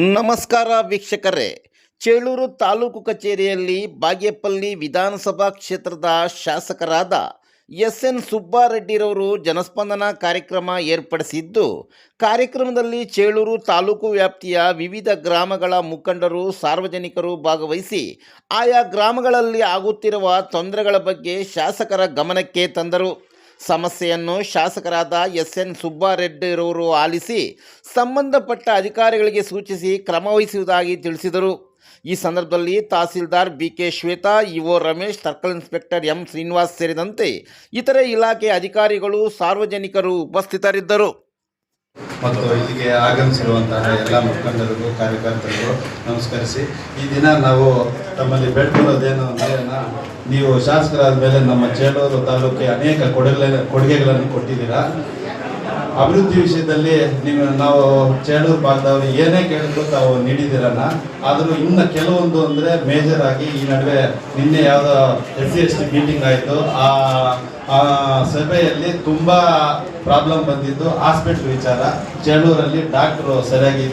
ನಮಸ್ಕಾರ ವೀಕ್ಷಕರೇ. ಚೇಳೂರು ತಾಲೂಕು ಕಚೇರಿಯಲ್ಲಿ ಬಾಗೇಪಲ್ಲಿ ವಿಧಾನಸಭಾ ಕ್ಷೇತ್ರದ ಶಾಸಕರಾದ ಎಸ್.ಎನ್. ಸುಬ್ಬಾರೆಡ್ಡಿರವರು ಜನಸ್ಪಂದನ ಕಾರ್ಯಕ್ರಮ ಏರ್ಪಡಿಸಿದ್ದು, ಕಾರ್ಯಕ್ರಮದಲ್ಲಿ ಚೇಳೂರು ತಾಲೂಕು ವ್ಯಾಪ್ತಿಯ ವಿವಿಧ ಗ್ರಾಮಗಳ ಮುಖಂಡರು, ಸಾರ್ವಜನಿಕರು ಭಾಗವಹಿಸಿ ಆಯಾ ಗ್ರಾಮಗಳಲ್ಲಿ ಆಗುತ್ತಿರುವ ತೊಂದರೆಗಳ ಬಗ್ಗೆ ಶಾಸಕರ ಗಮನಕ್ಕೆ ತಂದರು. ಸಮಸ್ಯೆಯನ್ನು ಶಾಸಕರಾದ ಎಸ್.ಎನ್. ಸುಬ್ಬಾರೆಡ್ಡಿರವರು ಆಲಿಸಿ ಸಂಬಂಧಪಟ್ಟ ಅಧಿಕಾರಿಗಳಿಗೆ ಸೂಚಿಸಿ ಕ್ರಮವಹಿಸುವುದಾಗಿ ತಿಳಿಸಿದರು. ಈ ಸಂದರ್ಭದಲ್ಲಿ tahsildar BK. Shweta, EO Ramesh, circle inspector M. Srinivas ಸೇರಿದಂತೆ ಇತರೆ ಇಲಾಖೆ ಅಧಿಕಾರಿಗಳು, ಸಾರ್ವಜನಿಕರು ಉಪಸ್ಥಿತರಿದ್ದರು. ಮತ್ತು ಇಲ್ಲಿಗೆ ಆಗಮಿಸಿರುವಂತಹ ಎಲ್ಲ ಮುಖಂಡರಿಗೂ ಕಾರ್ಯಕರ್ತರಿಗೂ ನಮಸ್ಕರಿಸಿ, ಈ ದಿನ ನಾವು ತಮ್ಮಲ್ಲಿ ಬೇಡ್ಕೊಳ್ಳೋದೇನು ಅಂದರೆ, ನೀವು ಶಾಸಕರಾದ ಮೇಲೆ ನಮ್ಮ ಚೇಳೂರು ತಾಲೂಕಿಗೆ ಅನೇಕ ಕೊಡುಗೆಗಳನ್ನು ಕೊಟ್ಟಿದ್ದೀರಾ. ಅಭಿವೃದ್ಧಿ ವಿಷಯದಲ್ಲಿ ನಾವು ಚೇಳೂರು ಭಾಗದವರು ಏನೇ ಕೇಳಿದ್ರು ತಾವು ನೀಡಿದ್ದೀರನ್ನ. ಆದರೂ ಇನ್ನು ಕೆಲವೊಂದು ಅಂದರೆ ಮೇಜರ್ ಆಗಿ ಈ ನಡುವೆ ನಿನ್ನೆ ಯಾವುದೋ SC/ST ಮೀಟಿಂಗ್ ಆಯಿತು. ಆ ಸಭೆಯಲ್ಲಿ ತುಂಬ ಪ್ರಾಬ್ಲಮ್ ಬಂದಿದ್ದು ಹಾಸ್ಪಿಟ್ಲ್ ವಿಚಾರ. ಚೇಳೂರಲ್ಲಿ ಡಾಕ್ಟ್ರು ಸರಿಯಾಗಿ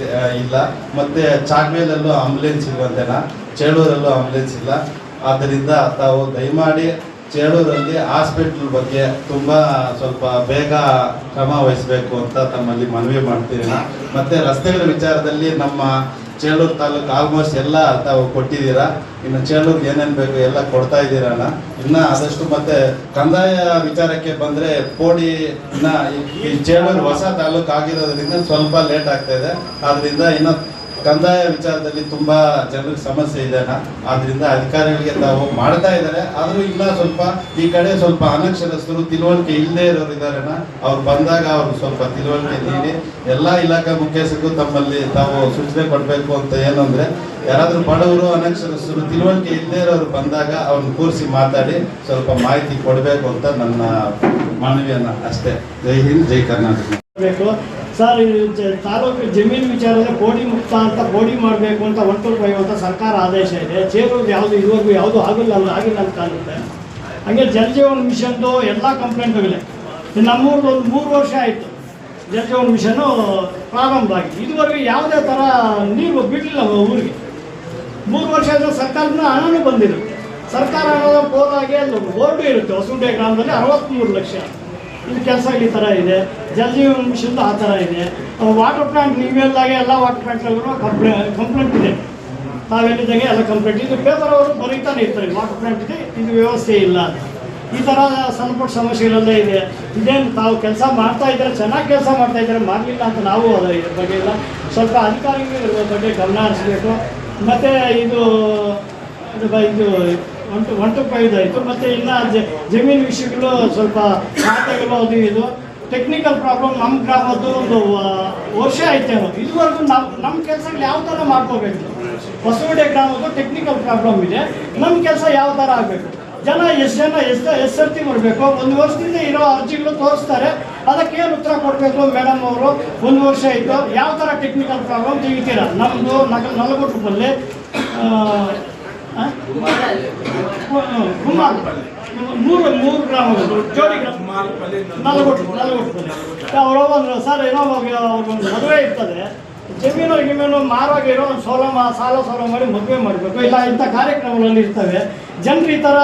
ಇಲ್ಲ, ಮತ್ತು ಚಾಕ್ಮೇಲಲ್ಲೂ ಆಂಬುಲೆನ್ಸ್ ಇಲ್ವಂತೆನಾ, ಚೇಳೂರಲ್ಲೂ ಆಂಬುಲೆನ್ಸ್ ಇಲ್ಲ. ಆದ್ದರಿಂದ ತಾವು ದಯಮಾಡಿ ಚೇಳೂರಲ್ಲಿ ಹಾಸ್ಪಿಟ್ಲ್ ಬಗ್ಗೆ ತುಂಬ ಸ್ವಲ್ಪ ಬೇಗ ಕ್ರಮ ವಹಿಸಬೇಕು ಅಂತ ತಮ್ಮಲ್ಲಿ ಮನವಿ ಮಾಡ್ತೀನಿ. ಮತ್ತು ರಸ್ತೆಗಳ ವಿಚಾರದಲ್ಲಿ ನಮ್ಮ ಚೇಳೂರು ತಾಲೂಕು ಆಲ್ಮೋಸ್ಟ್ ಎಲ್ಲ ತಾವು ಕೊಟ್ಟಿದ್ದೀರಾ. ಇನ್ನು ಚೇಳೂರಿಗೆ ಏನೇನು ಬೇಕು ಎಲ್ಲ ಕೊಡ್ತಾ ಇದ್ದೀರಣ್ಣ. ಇನ್ನು ಆದಷ್ಟು ಮತ್ತೆ ಕಂದಾಯ ವಿಚಾರಕ್ಕೆ ಬಂದರೆ ಪೋಡಿ ಈ ಚೇಳೂರು ಹೊಸ ತಾಲೂಕು ಆಗಿರೋದ್ರಿಂದ ಸ್ವಲ್ಪ ಲೇಟ್ ಆಗ್ತಾ ಇದೆ. ಆದ್ದರಿಂದ ಇನ್ನು ಕಂದಾಯ ವಿಚಾರದಲ್ಲಿ ತುಂಬ ಜನರಿಗೆ ಸಮಸ್ಯೆ ಇದೆ. ಆದ್ದರಿಂದ ಅಧಿಕಾರಿಗಳಿಗೆ ತಾವು ಮಾಡ್ತಾ ಇದ್ದಾರೆ. ಆದರೂ ಇನ್ನೂ ಸ್ವಲ್ಪ ಈ ಕಡೆ ಸ್ವಲ್ಪ ಅನಕ್ಷರಸ್ಥರು, ತಿಳುವಳಿಕೆ ಇಲ್ಲದೆ ಇರೋರು ಇದ್ದಾರೆ. ಅವ್ರು ಬಂದಾಗ ಅವ್ರಿಗೆ ಸ್ವಲ್ಪ ತಿಳುವಳಿಕೆ ನೀಡಿ ಎಲ್ಲ ಇಲಾಖೆ ಮುಖ್ಯಸ್ಥರಿಗೂ ತಮ್ಮಲ್ಲಿ ತಾವು ಸೂಚನೆ ಕೊಡಬೇಕು ಅಂತ. ಏನು ಅಂದರೆ, ಯಾರಾದರೂ ಬಡವರು, ಅನಕ್ಷರಸ್ಥರು, ತಿಳುವಳಿಕೆ ಇಲ್ಲದೆ ಇರೋರು ಬಂದಾಗ ಅವ್ರನ್ನ ಕೂರಿಸಿ ಮಾತಾಡಿ ಸ್ವಲ್ಪ ಮಾಹಿತಿ ಕೊಡಬೇಕು ಅಂತ ನನ್ನ ಮನವಿಯನ್ನು ಅಷ್ಟೇ. ಜೈ ಹಿಂದ್, ಜೈ ಕರ್ನಾಟಕ. ಸರ್, ತಾಲೂಕು ಜಮೀನು ವಿಚಾರದಲ್ಲಿ ಬೋಡಿ ಮುಕ್ತ ಅಂತ ಬೋಡಿ ಮಾಡಬೇಕು ಅಂತ 125 ಅಂತ ಸರ್ಕಾರ ಆದೇಶ ಇದೆ. ಚೇಳೂರು ಯಾವುದು ಇದುವರೆಗೂ ಯಾವುದು ಆಗಿಲ್ಲ ಅಂತ ಕಾಣುತ್ತೆ. ಹಾಗೆ ಜಲಜೀವನ ಮಿಷನ್ದು ಎಲ್ಲ ಕಂಪ್ಲೇಂಟ್ಗಳಿದೆ. ನಮ್ಮೂರ್ದು ಒಂದು 3 ವರ್ಷ ಆಯಿತು ಜಲಜೀವನ ಮಿಷನ್ನು ಪ್ರಾರಂಭ ಆಗಿ, ಇದುವರೆಗೂ ಯಾವುದೇ ಥರ ನೀರು ಬಿಡಲಿಲ್ಲ ಊರಿಗೆ. 3 ವರ್ಷ ಆದರೂ ಸರ್ಕಾರದಿಂದ ಹಣನೂ ಬಂದಿದೆ. ಸರ್ಕಾರ ಹಣದ ಹೋದಾಗೆ ಬೋರ್ಡು ಇರುತ್ತೆ. ಹೊಸಗುಂಟೆ ಗ್ರಾಮದಲ್ಲಿ 63 ಲಕ್ಷ ಇದು ಕೆಲಸ ಈ ಥರ ಇದೆ. ಜಲಜೀವನ ಮಿಷನ್ದು ಆ ಥರ ಇದೆ. ವಾಟರ್ ಪ್ಲಾಂಟ್ ನೀವು ಹೇಳಿದಾಗೆ ಎಲ್ಲ ವಾಟರ್ ಪ್ಲಾಂಟ್ಗಳಲ್ಲೂ ಕಂಪ್ಲೇಂಟ್ ಇದೆ. ತಾವೆಲ್ಲಿದ್ದಾಗೆ ಎಲ್ಲ ಕಂಪ್ಲೇಂಟ್ ಇದು. ಪೇಪರ್ ಅವರು ಬರೀತಾನೆ ಇರ್ತಾರೆ, ವಾಟರ್ ಪ್ಲಾಂಟ್ಗೆ ಇದು ವ್ಯವಸ್ಥೆ ಇಲ್ಲ ಅಂತ. ಈ ಥರ ಸಣ್ಣ ಪುಟ್ಟ ಸಮಸ್ಯೆಗಳೆಲ್ಲ ಇದೆ. ಇದೇನು ತಾವು ಕೆಲಸ ಮಾಡ್ತಾ ಇದ್ದಾರೆ, ಚೆನ್ನಾಗಿ ಕೆಲಸ ಮಾಡ್ತಾ ಇದ್ದಾರೆ, ಮಾಡಲಿಲ್ಲ ಅಂತ ನಾವು ಇದ್ರ ಬಗ್ಗೆ ಇಲ್ಲ. ಸ್ವಲ್ಪ ಅಧಿಕಾರಿಗಳು ಇದ್ರ ಬಗ್ಗೆ ಗಮನ ಹರಿಸಬೇಕು. ಮತ್ತು ಇದು 125 ಆಯಿತು. ಮತ್ತು ಇನ್ನು ಜಮೀನು ವಿಷಯಗಳು ಸ್ವಲ್ಪ ಖಾತೆಗಳು ಅದು ಇದು ಟೆಕ್ನಿಕಲ್ ಪ್ರಾಬ್ಲಮ್. ನಮ್ಮ ಗ್ರಾಮದ್ದು ಒಂದು ವರ್ಷ ಆಯ್ತೇನೋ, ಇದುವರೆಗೂ ನಮ್ಮ ಕೆಲಸಗಳು ಯಾವ ಥರ ಮಾಡ್ಕೋಬೇಕು. ಹೊಸಗುಂಟೆ ಗ್ರಾಮದ್ದು ಟೆಕ್ನಿಕಲ್ ಪ್ರಾಬ್ಲಮ್ ಇದೆ. ನಮ್ಮ ಕೆಲಸ ಯಾವ ಥರ ಆಗಬೇಕು, ಎಷ್ಟು ಸರ್ತಿ ಬರಬೇಕು. 1 ವರ್ಷದಿಂದ ಇರೋ ಅರ್ಜಿಗಳು ತೋರಿಸ್ತಾರೆ, ಅದಕ್ಕೇನು ಉತ್ತರ ಕೊಡಬೇಕು ಮೇಡಮ್ ಅವರು. 1 ವರ್ಷ ಆಯಿತು, ಯಾವ ಥರ ಟೆಕ್ನಿಕಲ್ ಪ್ರಾಬ್ಲಮ್ ತೆಗಿತೀರಾ. ನಮ್ಮದು ನಲಗುಟ್ಟದಲ್ಲಿ ಮೂರು ಗ್ರಾಮಗಳು, ಜೋಡಿ ಗ್ರಾಮ, ನಲಗುಟ್ಟದಲ್ಲಿ ಅವರು ಬಂದರು. ಸರ್, ಏನೋ ಅವ್ರಿಗೊಂದು ಮದುವೆ ಇರ್ತದೆ, ಜಮೀನು ಮಾರಾಗಿರೋ ಒಂದು ಸಾಲ ಮಾಡಿ ಮದುವೆ ಮಾಡಬೇಕು, ಇಲ್ಲ ಇಂಥ ಕಾರ್ಯಕ್ರಮಗಳಲ್ಲಿ ಇರ್ತವೆ. ಜನರು ಈ ಥರ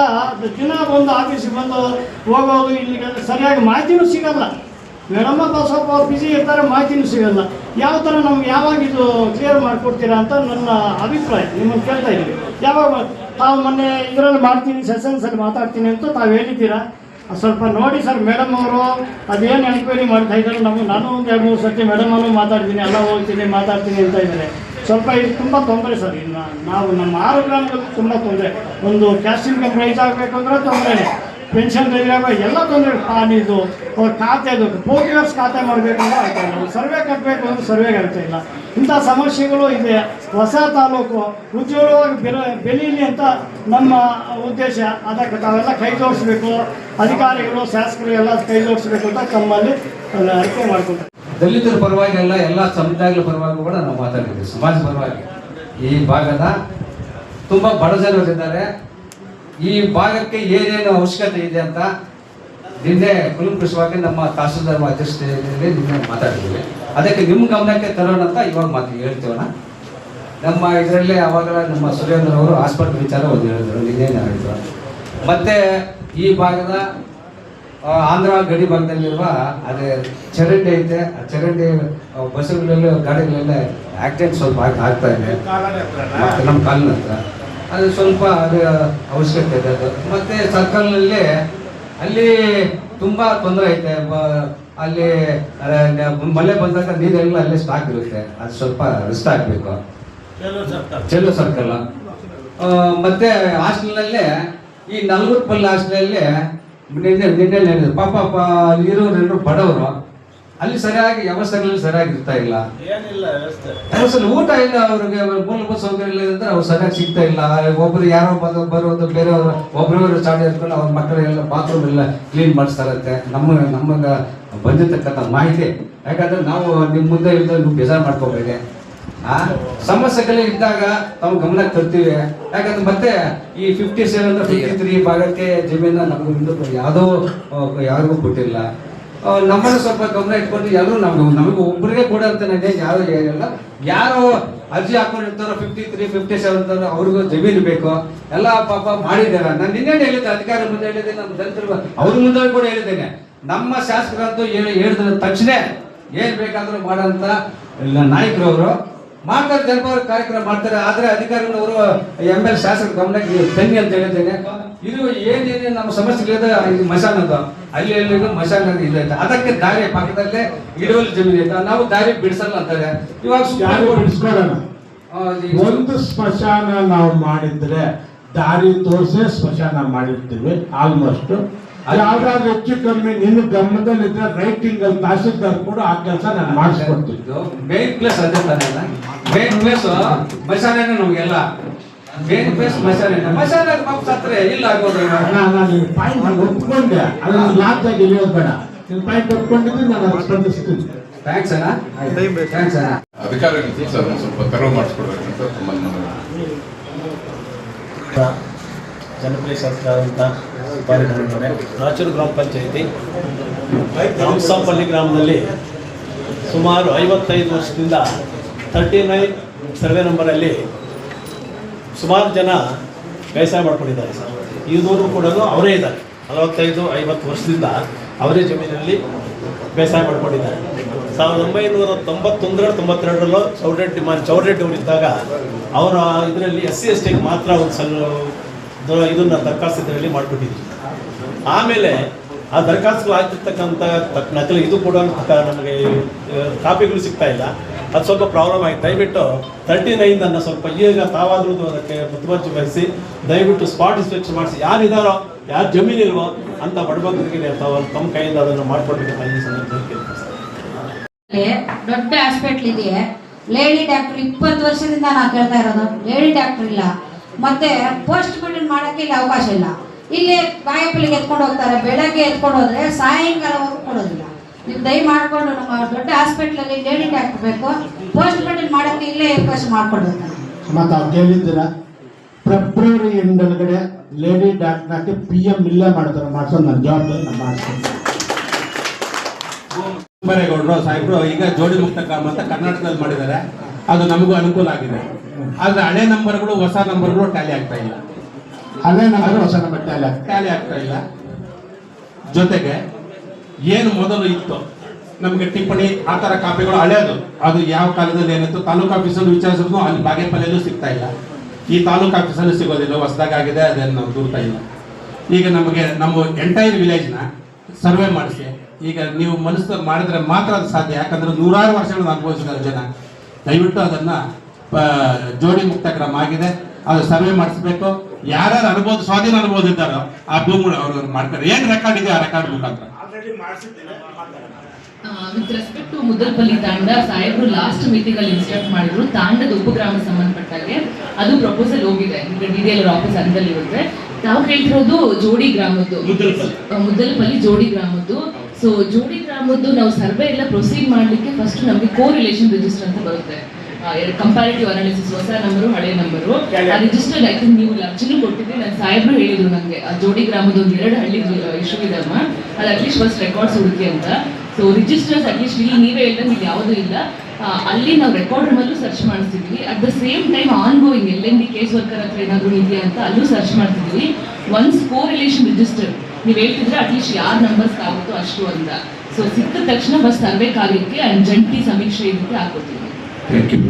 ದಿನ ಬಂದು ಆಫೀಸಿಗೆ ಬಂದು ಹೋಗೋದು, ಇಲ್ಲಿಗೆ ಸರಿಯಾಗಿ ಮಾಹಿತಿನೂ ಸಿಗಲ್ಲ. ಮೇಡಮ್ಮ ಸ್ವಲ್ಪ ಅವ್ರು ಬಿಸಿ ಇರ್ತಾರೆ, ಮಾಹಿತಿನೂ ಸಿಗಲ್ಲ. ಯಾವ ಥರ ನಮ್ಗೆ ಯಾವಾಗ ಇದು ಕ್ಲಿಯರ್ ಮಾಡಿಕೊಡ್ತೀರಾ ಅಂತ ನನ್ನ ಅಭಿಪ್ರಾಯ. ನಿಮ್ಮನ್ನು ಕೇಳ್ತಾ ಇದ್ದೀವಿ. ಯಾವಾಗ ತಾವು ಮೊನ್ನೆ ಇದರಲ್ಲಿ ಮಾಡ್ತೀನಿ, ಸೆಷನ್ಸಲ್ಲಿ ಮಾತಾಡ್ತೀನಿ ಅಂತ ತಾವು ಹೇಳಿದ್ದೀರಾ. ಸ್ವಲ್ಪ ನೋಡಿ ಸರ್. ಮೇಡಮ್ ಅವರು ಅದೇನು ಎನ್ಕ್ವೈರಿ ಮಾಡ್ತಾ ಇದ್ದಾರೆ, ನಾನು ಒಂದು 2-3 ಸರ್ತಿ ಮೇಡಮ್ ಅವರು ಮಾತಾಡ್ತೀನಿ, ಎಲ್ಲ ಹೋಗ್ತೀನಿ ಮಾತಾಡ್ತೀನಿ ಅಂತ ಇದ್ದಾರೆ. ಸ್ವಲ್ಪ ಇದು ತುಂಬ ತೊಂದರೆ ಸರ್. ಇನ್ನು ನಾವು ನಮ್ಮ 6 ಗ್ರಾಮಗಳಲ್ಲಿ ತುಂಬ ತೊಂದರೆ. ಒಂದು ಕ್ಯಾಸ್ಟ್ ಇನ್ಕಮ್ ರೈಸ್ ಆಗಬೇಕು ಅಂದರೆ ತೊಂದರೆ, ಪೆನ್ಷನ್ ಎಲ್ಲ ತೊಂದರೆ. ಪಾನಿದು ಅವ್ರ ಖಾತೆದು ಪೋರ್ಟಿವರ್ಸ್ ಖಾತೆ ಮಾಡಬೇಕಂದ್ರೆ ಆಗ್ತಾ ಇಲ್ಲ, ಸರ್ವೆ ಕಟ್ಟಬೇಕು ಅಂದ್ರೆ ಸರ್ವೆಗೆ ಆಗ್ತಾ ಇಲ್ಲ. ಇಂಥ ಸಮಸ್ಯೆಗಳು ಇದೆ. ಹೊಸ ತಾಲೂಕು ಉಜ್ವಲವಾಗಿ ಬೆಳೀಲಿ ಅಂತ ನಮ್ಮ ಉದ್ದೇಶ. ಅದಕ್ಕೆ ತಾವೆಲ್ಲ ಕೈ ಜೋಡಿಸ್ಬೇಕು, ಅಧಿಕಾರಿಗಳು, ಶಾಸಕರು ಎಲ್ಲ ಕೈ ಜೋಡಿಸ್ಬೇಕು ಅಂತ ತಮ್ಮಲ್ಲಿ ಅರಿಕೆ ಮಾಡ್ಕೊಳ್ತಾರೆ. ದಲಿತರ ಪರವಾಗಿ ಎಲ್ಲ ಸಮುದಾಯಗಳ ಪರವಾಗಿ ಕೂಡ ನಾವು ಮಾತಾಡಿದ್ದೀವಿ. ಸಮಾಜ ಪರವಾಗಿ ಈ ಭಾಗದ ತುಂಬ ಬಡ ಜನರಿದ್ದಾರೆ. ಈ ಭಾಗಕ್ಕೆ ಏನೇನು ಅವಶ್ಯಕತೆ ಇದೆ ಅಂತ ನಿನ್ನೆ ಕುಲಂಕುಷವಾಗಿ ನಮ್ಮ ತಹಸೀಲ್ದಾರ್ ಅಧ್ಯಕ್ಷತೆಯಲ್ಲಿ ನಿನ್ನೆ ಮಾತಾಡಿದ್ದೀವಿ. ಅದಕ್ಕೆ ನಿಮ್ಮ ಗಮನಕ್ಕೆ ತರೋಣ ಅಂತ ಇವಾಗ ಹೇಳ್ತೀವಣ್ಣ. ನಮ್ಮ ಇದರಲ್ಲೇ ಅವಾಗ ನಮ್ಮ ಸುರೇಂದ್ರ ಅವರು ಹಾಸ್ಪಿಟಲ್ ವಿಚಾರ ಒಂದು ಹೇಳಿದ್ರು, ನಿನ್ನೇನು ಹೇಳಿದ್ರು. ಮತ್ತು ಈ ಭಾಗದ ಆಂಧ್ರ ಗಡಿ ಭಾಗದಲ್ಲಿರುವ ಅದೇ ಚರಂಡಿ ಐತೆ, ಆ ಚರಂಡಿ ಬಸ್ಸುಗಳಲ್ಲಿ ಗಾಡಿಗಳೆಲ್ಲ ಆಕ್ಸಿಡೆಂಟ್ ಸ್ವಲ್ಪ ಆಗ್ತಾ ಇದೆ ಮತ್ತು ನಮ್ಮ ಕಾಲಿನ ಹತ್ರ ಅದು ಸ್ವಲ್ಪ ಅದು ಅವಶ್ಯಕತೆ ಇದೆ ಅದು. ಮತ್ತು ಸರ್ಕಲ್ನಲ್ಲಿ ಅಲ್ಲಿ ತುಂಬ ತೊಂದರೆ ಐತೆ. ಅಲ್ಲಿ ಮಳೆ ಬಂದಾಗ ನೀರೆಲ್ಲ ಅಲ್ಲೇ ಸ್ಟಾಕ್ ಇರುತ್ತೆ, ಅದು ಸ್ವಲ್ಪ ರಿಸ್ಕ್ ಆಗಬೇಕು. ಚೆಲ್ಲೋ ಸರ್ಕಲ್ ಮತ್ತು ಹಾಸ್ಟೆಲ್ನಲ್ಲೇ ಈ ನಲ್ಗುಟ್ಪಲ್ಲಿ ಹಾಸ್ಟೆಲಲ್ಲಿ ನಿನ್ನೆ ಹೇಳಿದ್ರು ಪಾಪ ಇರೋರೆಲ್ಲರೂ ಬಡವರು, ಅಲ್ಲಿ ಸರಿಯಾಗಿ ವ್ಯವಸ್ಥೆಗಳಲ್ಲಿ ಸರಿಯಾಗಿ ಇರ್ತಾ ಇಲ್ಲ, ವ್ಯವಸ್ಥೆ ಊಟ ಇಲ್ಲ, ಅವ್ರಿಗೆ ಮೂಲಭೂತ ಸೌಕರ್ಯ ಇಲ್ಲ ಅಂದ್ರೆ ಅವ್ರು ಸರಿಯಾಗಿ ಸಿಗ್ತಾ ಇಲ್ಲ. ಒಬ್ರು ಯಾರೋ ಬರೋದು ಬೇರೆಯವರು ಒಬ್ರವರು ಚಾಡಿ ಇರ್ಕೊಂಡು ಅವ್ರ ಮಕ್ಕಳೆಲ್ಲ ಬಾತ್ರೂಮ್ ಎಲ್ಲ ಕ್ಲೀನ್ ಮಾಡಿಸ್ತಾರಂತೆ. ನಮಗೆ ಬಂದಿರ್ತಕ್ಕಂಥ ಮಾಹಿತಿ, ಯಾಕಂದ್ರೆ ನಾವು ನಿಮ್ಮ ಮುಂದೆ ಇದ್ದ ನೀವು ಬೇಜಾರು ಮಾಡ್ಕೋಬೇಡಿ. ಸಮಸ್ಯೆಗಳು ಇದ್ದಾಗ ನಾವು ಗಮನಕ್ಕೆ ತರ್ತೀವಿ. ಯಾಕಂದ್ರೆ ಮತ್ತೆ ಈ 57 53 ಭಾಗಕ್ಕೆ ಜಮೀನ ನಮಗೂ ಯಾವುದೋ ಯಾರಿಗೂ ಕೊಟ್ಟಿಲ್ಲ. ನಮ್ಮನ್ನು ಸ್ವಲ್ಪ ಗಮನ ಇಟ್ಕೊಂಡು ಎಲ್ಲರೂ ನಮಗೆ ಒಬ್ಬರಿಗೆ ಕೂಡ ಅಂತ ಯಾರು ಹೇಳಿಲ್ಲ. ಯಾರು ಅರ್ಜಿ ಹಾಕೊಂಡಿರ್ತಾರೋ 53 57 ಅವ್ರಿಗೂ ಜಮೀನು ಬೇಕು, ಎಲ್ಲ ಪಾಪ ಮಾಡಿದ್ದಾರೆ. ನಾನು ನಿನ್ನೆ ಹೇಳಿದ್ದೆ, ಅಧಿಕಾರಿ ಮುಂದೆ ಹೇಳಿದ್ದೆ, ನಮ್ಮ ದಲಿತರು ಅವ್ರ ಮುಂದೆ ಕೂಡ ಹೇಳಿದ್ದೇನೆ. ನಮ್ಮ ಶಾಸಕರಂತೂ ಹೇಳಿದ ತಕ್ಷಣ ಏನ್ ಬೇಕಾದ್ರೂ ಮಾಡೋಂಥ ನಾಯಕರವರು ಮಾಡ್ತಾರೆ, ಜನಪರ ಕಾರ್ಯಕ್ರಮ ಮಾಡ್ತಾರೆ. ಆದ್ರೆ ಅಧಿಕಾರಿಗಳವರು ML ಶಾಸಕ ಗಮನಕ್ಕೆ ತನ್ನಿ ಅಂತ ಹೇಳಿದ್ದೇನೆ. ಇದು ಏನೇನು ನಮ್ಮ ಸಮಸ್ಯೆಗಳಿದೆ, ಇದು ಮಶಾನದ ಅಲ್ಲಿ ಮಶಾನ ಇದೆ, ಅದಕ್ಕೆ ದಾರಿ ಪಕ್ಕದಲ್ಲೇ ಇಳುವರಿ ಜಮೀನು ಇದೆ, ನಾವು ದಾರಿ ಬಿಡಿಸಲ್ಲ ಅಂತಾರೆ. ಇವಾಗ ಬಿಡಿಸ್ಕೊಳ್ಳೋಣ. ಒಂದು ಸ್ಮಶಾನ ನಾವು ಮಾಡಿದ್ರೆ ದಾರಿ ತೋರಿಸೇ ಸ್ಮಶಾನ ಮಾಡಿರ್ತೀವಿ ಆಲ್ಮೋಸ್ಟ್. ಯಾವ್ದಾದ್ರು ಹೆಚ್ಚು ಕಮ್ಮಿ ನಿನ್ನ ಗಮನದಲ್ಲಿದ್ರೆ ರೈಟಿಂಗ್ ಅಲ್ಲಿ ತಹಸೀಲ್ದಾರ್ ಕೂಡ ಆ ಕೆಲಸ ನಾನು ಮಾಡಿಸ್ಕೊಡ್ತೀನಿ. ಮೇನ್ ಪ್ಲೇಸ್ ಅದೇ ತಾನೆ, ಮೇನ್ ಪ್ಲೇಸ್ ಮಶಾನೆ ನಮಗೆಲ್ಲ ಮೇನ್ ಪ್ಲೇಸ್ ಮಶಾನೆ ಸತ್ರೆ ಇಲ್ಲ ಆಗೋದು. ನಾನು ಪಾಯಿಂಟ್ ಒಪ್ಕೊಂಡೆ, ಅದನ್ನ ಲಾಭ ಆಗಿ ಇಳಿಯೋದು ಬೇಡ. ನಿನ್ನ ಪಾಯಿಂಟ್ ಒಪ್ಕೊಂಡಿದ್ರೆ ನಾನು ಅದಕ್ಕೆ ಸ್ಪಂದಿಸ್ತೀನಿ. ಥ್ಯಾಂಕ್ಸ್ ಅಣ್ಣ, ಥ್ಯಾಂಕ್ಸ್ ಅಣ್ಣ. ಅಧಿಕಾರಿಗಳು ಸ್ವಲ್ಪ ತೆರವು ಮಾಡಿಸ್ಕೊಡ್ಬೇಕಂತ ತಮ್ಮನ್ನು ಜನಪ್ರಿಯ ಶಾಸಕರಾದಂಥ ರಾಚೂರು ಗ್ರಾಮ ಪಂಚಾಯಿತಿ ರಾಮಸಾಂಪಲ್ಲಿ ಗ್ರಾಮದಲ್ಲಿ ಸುಮಾರು 55 ವರ್ಷದಿಂದ 39 ಸರ್ವೆ ನಂಬರಲ್ಲಿ ಸುಮಾರು ಜನ ವ್ಯವಸಾಯ ಮಾಡ್ಕೊಂಡಿದ್ದಾರೆ ಸರ್. ಇದುವರೆಗೂ ಕೂಡ ಅವರೇ ಇದ್ದಾರೆ. 45-50 ವರ್ಷದಿಂದ ಅವರೇ ಜಮೀನಲ್ಲಿ ಬೇಸಾಯ ಮಾಡ್ಕೊಂಡಿದ್ದಾರೆ. 1991-92 ಚೌಡರೆಡ್ಡಿ ಅವರು ಇದ್ದಾಗ ಅವರ ಇದರಲ್ಲಿ SC ST ಮಾತ್ರ ಒಂದು ಇದನ್ನು ದರಖಾಸ್ತು ಇದರಲ್ಲಿ ಮಾಡಿಬಿಟ್ಟಿದ್ವಿ. ಆಮೇಲೆ ಆ ದರಖಾಸ್ತುಗಳು ಆಗ್ತಿರ್ತಕ್ಕಂಥ ನಕಲಿ ಇದು ಕೂಡ ನಮಗೆ ಕಾಪಿಗಳು ಸಿಗ್ತಾ ಇಲ್ಲ. ಅದು ಸ್ವಲ್ಪ ಪ್ರಾಬ್ಲಮ್ ಆಯಿತು. ದಯವಿಟ್ಟು 39 ಸ್ವಲ್ಪ ಈಗ ತಾವಾದ್ರೂ ಅದಕ್ಕೆ ಮುತುವರ್ಜಿ ವಹಿಸಿ ದಯವಿಟ್ಟು ಸ್ಪಾಟ್ ಇನ್ಸ್ಪೆಕ್ಷನ್ ಮಾಡಿಸಿ, ಯಾರಿದ್ದಾರೋ ಯಾರು ಜಮೀನಿಲ್ವೋ ಅಂತ ಬಡಬಗ್ಗರಿಗೆ ತಾವು ತಮ್ಮ ಕೈಯಿಂದ ಅದನ್ನು ಮಾಡಿಕೊಡ್ಬೇಕಂತ ಈ ಸಂದರ್ಭದಲ್ಲಿ ಕೇಳ್ತೀನಿ. ದೊಡ್ಡ ಹಾಸ್ಪಿಟ್ಲ್ ಇದೆಯೇ, ಲೇಡಿ ಡಾಕ್ಟರ್ 20 ವರ್ಷದಿಂದ ನಾವು ಕೇಳ್ತಾ ಇರೋದು, ಲೇಡಿ ಡಾಕ್ಟರ್ ಇಲ್ಲ. ಮತ್ತೆ ಪೋಸ್ಟ್ ಮಾರ್ಟಮ್ ಮಾಡೋಕ್ಕೆ ಇಲ್ಲಿ ಅವಕಾಶ ಇಲ್ಲ. ಇಲ್ಲಿ ಬಾಯಪಲ್ಲಿಗೆ ಎತ್ಕೊಂಡು ಹೋಗ್ತಾರೆ, ಬೆಳಗ್ಗೆ ಎತ್ಕೊಂಡು ಹೋದ್ರೆ ಸಾಯಂಕಾಲವರೆಗೂ ಕೊಡೋದಿಲ್ಲ. ನೀವು ದಯ ಮಾಡಿಕೊಂಡು ನಮ್ಮ ದೊಡ್ಡ ಹಾಸ್ಪಿಟ್ಲಲ್ಲಿ ಲೇಡಿ ಡಾಕ್ಟರ್ ಬೇಕು, ಪೋಸ್ಟ್ ಮಾರ್ಟಮ್ ಮಾಡೋಕ್ಕೆ ಇಲ್ಲೇ ಅವಕಾಶ ಮಾಡ್ಕೊಡ್ಬೇಕು. ಮತ್ತೆ ಅವ್ರು ಕೇಳಿದ್ದೀರಾ, ಫೆಬ್ರವರಿ ಎಂಡೊಳಗಡೆ ಲೇಡಿ ಡಾಕ್ಟರ್ಗೆ PM ಇಲ್ಲೇ ಮಾಡ್ತಾರೆ, ಮಾಡ್ಸೋದು ನನ್ನ ಜವಾಬ್ದಾರಿ ನಾನು ಮಾಡಿಸ್ತೀನಿ. ಬರೇಗೌಡರು ಸಾಹೇಬರು ಈಗ ಜೋಡಿ ಮುಕ್ತ ಗ್ರಾಮ ಅಂತ ಕರ್ನಾಟಕದಲ್ಲಿ ಮಾಡಿದ್ದಾರೆ. ಅದು ನಮಗೂ ಅನುಕೂಲ ಆಗಿದೆ. ಆದ್ರೆ ಹಳೆ ನಂಬರ್ಗಳು ಹೊಸ ನಂಬರ್ಗಳು ಟ್ಯಾಲಿ ಆಗ್ತಾ ಇಲ್ಲ. ಹಳೆ ನಂಬರ್ ಹೊಸ ನಂಬರ್ ಟ್ಯಾಲಿ ಆಗ್ತಾ ಇಲ್ಲ. ಜೊತೆಗೆ ಏನು ಮೊದಲು ಇತ್ತು ನಮಗೆ ಟಿಪ್ಪಣಿ ಆ ಥರ ಕಾಪಿಗಳು ಹಳೆಯದು, ಅದು ಯಾವ ಕಾಲದಲ್ಲಿ ಏನಿತ್ತು ತಾಲೂಕು ಆಫೀಸಲ್ಲಿ ವಿಚಾರಿಸಿದ್ರು ಅಲ್ಲಿ ಬಾಗೇಪಲ್ಲಿಯಲ್ಲೂ ಸಿಗ್ತಾ ಇಲ್ಲ. ಈ ತಾಲೂಕು ಆಫೀಸಲ್ಲಿ ಸಿಗೋದಿಲ್ಲ, ಹೊಸದಾಗಿದೆ, ಅದನ್ನು ನಾವು ದೂರ್ತಾ ಇಲ್ಲ. ಈಗ ನಮಗೆ ನಮ್ಮ ಎಂಟೈರ್ ವಿಲೇಜ್ನ ಸರ್ವೆ ಮಾಡಿಸಿ ಈಗ ನೀವು ಮನಸ್ಸು ಮಾಡಿದ್ರೆ ಮಾತ್ರ ಅದು ಸಾಧ್ಯ. ಯಾಕಂದ್ರೆ 100 ವರ್ಷಗಳನ್ನು ಅನುಭವಿಸಿದ್ದಾರೆ ಜನ. ದಯವಿಟ್ಟು ಅದನ್ನ ಜೋಡಿ ಮುಕ್ತ ಗ್ರಾಮ ಆಗಿದೆ, ಅದು ಸರ್ವೆ ಮಾಡಿಸ್ಬೇಕು. ಯಾರ್ಯಾರು ಅನುಭವ ಸ್ವಾಧೀನ ಅನುಭವ ಇದ್ದಾರೋ ಆ ಭೂಮಿ ಅವ್ರು ಮಾಡ್ತಾರೆ. ಏನ್ ರೆಕಾರ್ಡ್ ಇದೆ ಆ ರೆಕಾರ್ಡ್ ಮುಖಾಂತರ ವಿತ್ ರೆಸ್ಪೆಕ್ಟ್ ಟು ಮುದ್ದಲ್ಪಲ್ಲಿ ತಾಂಡ ಸಾಹೇಬರು ಲಾಸ್ಟ್ ಮೀಟಿಂಗ್ ಅಲ್ಲಿ ಇನ್ಸ್ಟ್ರಕ್ಟ್ ಮಾಡಿದ್ರು, ತಾಂಡದ ಉಪಗ್ರಾಮ ಸಂಬಂಧಪಟ್ಟಾಗೆ ಅದು ಪ್ರಪೋಸಲ್ ಹೋಗಿದೆ. ಈಗ DDL ಆಫೀಸ್ ಅಂದಲ್ಲಿ ಇರುತ್ತೆ. ನಾವು ಹೇಳ್ತಿರೋದು ಜೋಡಿ ಗ್ರಾಮದ್ದು, ಮುದ್ದಲ್ಪಲ್ಲಿ ಜೋಡಿ ಗ್ರಾಮದ್ದು. ಸೊ ಜೋಡಿ ಗ್ರಾಮದ್ದು ನಾವು ಸರ್ವೆ ಎಲ್ಲ ಪ್ರೊಸೀಡ್ ಮಾಡಲಿಕ್ಕೆ ಫಸ್ಟ್ ನಮಗೆ ಕೋರಿಲೇಷನ್ ರಿಜಿಸ್ಟರ್ ಅಂತ ಬರುತ್ತೆ. ಕಂಪ್ಯಾರಿಟಿವ್ ಅನಾಲಿಸಿಸ್, ಹೊಸ ನಂಬರು ಹಳೆ ನಂಬರು. ಆ ರಿಜಿಸ್ಟರ್ ಐ ಥಿಂಕ್ ನೀವು ಅರ್ಜಿನೂ ಕೊಟ್ಟಿದ್ದೆ. ನನ್ನ ಸಾಹೇಬರು ಹೇಳಿದ್ರು ನನಗೆ ಆ ಜೋಡಿ ಗ್ರಾಮದ ಒಂದು 2 ಹಳ್ಳಿ ಇಶ್ಯೂ ಇದಮ್ಮ, ಅದು ಅಟ್ಲೀಸ್ಟ್ ಫಸ್ಟ್ ರೆಕಾರ್ಡ್ಸ್ ಹುಡುಕಿ ಅಂತ. ಸೊ ಸೊ ರಿಜಿಸ್ಟರ್ಸ್ ಅಟ್ಲೀಸ್ಟ್ ಇಲ್ಲಿ ನೀವೇ ಹೇಳ್ದಂಗೆ ಇಲ್ಲಿ ಯಾವುದೂ ಇಲ್ಲ. ಅಲ್ಲಿ ನಾವು ರೆಕಾರ್ಡ್ ರೂಮಲ್ಲೂ ಸರ್ಚ್ ಮಾಡಿಸ್ತಿದ್ವಿ. At the same time ongoing LND case worker ಹತ್ರ ಏನಾದರೂ ಇದೆಯಾ ಅಂತ ಅಲ್ಲೂ ಸರ್ಚ್ ಮಾಡ್ತಿದ್ವಿ. ಒನ್ಸ್ ಕೋರಿಲೇಷನ್ ರಿಜಿಸ್ಟರ್ ನೀವು ಹೇಳ್ತಿದ್ರೆ ಅಟ್ಲೀಸ್ಟ್ ಯಾರ ನಂಬರ್ಸ್ ಆಗುತ್ತೋ ಅಷ್ಟು ಅಂತ. ಸೊ ಸಿಕ್ಕ ತಕ್ಷಣ ಬಸ್ ಸರ್ವೆ ಕಾರ್ಯಕ್ಕೆ ಜಂಟಿ ಸಮೀಕ್ಷೆ ಇದಕ್ಕೆ ಹಾಕೋತೀವಿ. Thank you.